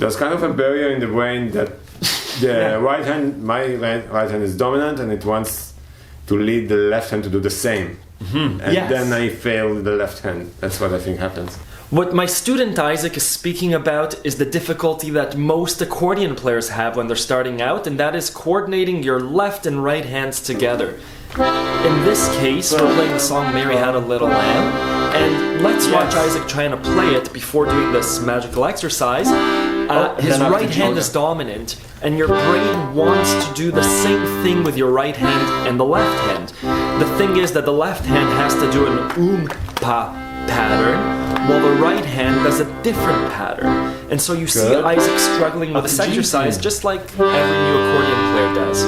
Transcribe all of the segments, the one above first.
there's kind of a barrier in the brain that the right hand, my right hand is dominant, and it wants to lead the left hand to do the same. And then I fail the left hand. That's what I think happens. What my student Isaac is speaking about is the difficulty that most accordion players have when they're starting out, and that is coordinating your left and right hands together. In this case, we're playing the song Mary Had a Little Lamb, and let's watch Isaac trying to play it before doing this magical exercise. His right hand is dominant, and your brain wants to do the same thing with your right hand and the left hand. The thing is that the left hand has to do an pa pattern, while the right hand does a different pattern. And so you see Isaac struggling with this exercise just like every new accordion player does.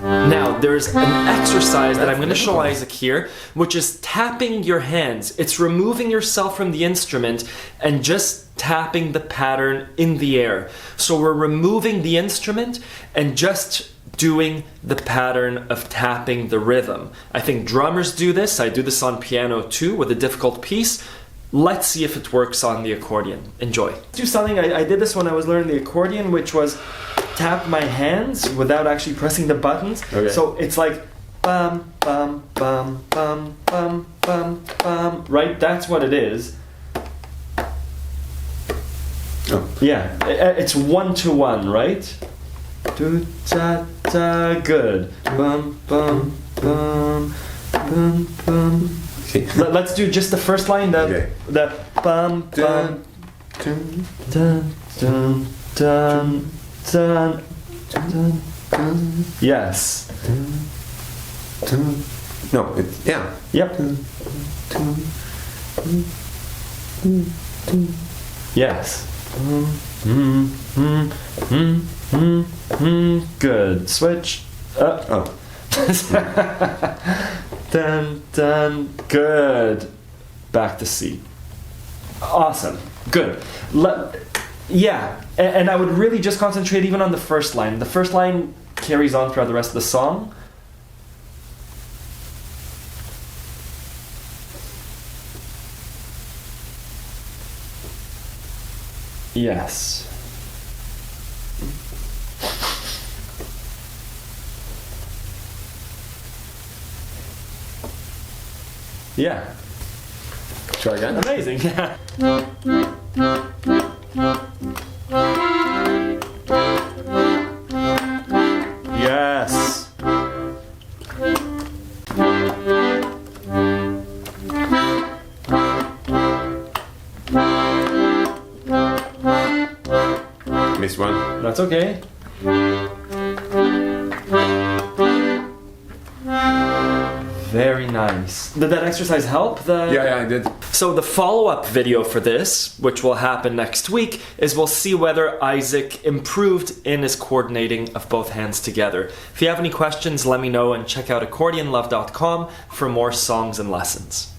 Now, there's an exercise that I'm going to show Isaac here, which is tapping your hands. It's removing yourself from the instrument and just tapping the pattern in the air. So we're removing the instrument and just doing the pattern of tapping the rhythm. I think drummers do this. I do this on piano too with a difficult piece. Let's see if it works on the accordion. Enjoy. Let's do something. I did this when I was learning the accordion, which was tap my hands without actually pressing the buttons. Okay. So it's like bum bum bum bum bum bum bum. Right? That's what it is. Oh. Yeah. It's 1-to-1, right? Do ta ta. Good. Bum bum bum bum bum. Let's do just the first line. The bum bum dun dun dun dun dun dun. Yes. No. Yep. Yes. Good. Switch. Dun dun. Good. Back to C. Awesome. Good. And I would really just concentrate even on the first line. The first line carries on throughout the rest of the song. Yes. Yeah. Try again. Amazing. Yes. Missed one. That's okay. Very nice. Did that exercise help? Yeah, I did. So the follow-up video for this, which will happen next week, is we'll see whether Isaac improved in his coordinating of both hands together. If you have any questions, let me know, and check out accordionlove.com for more songs and lessons.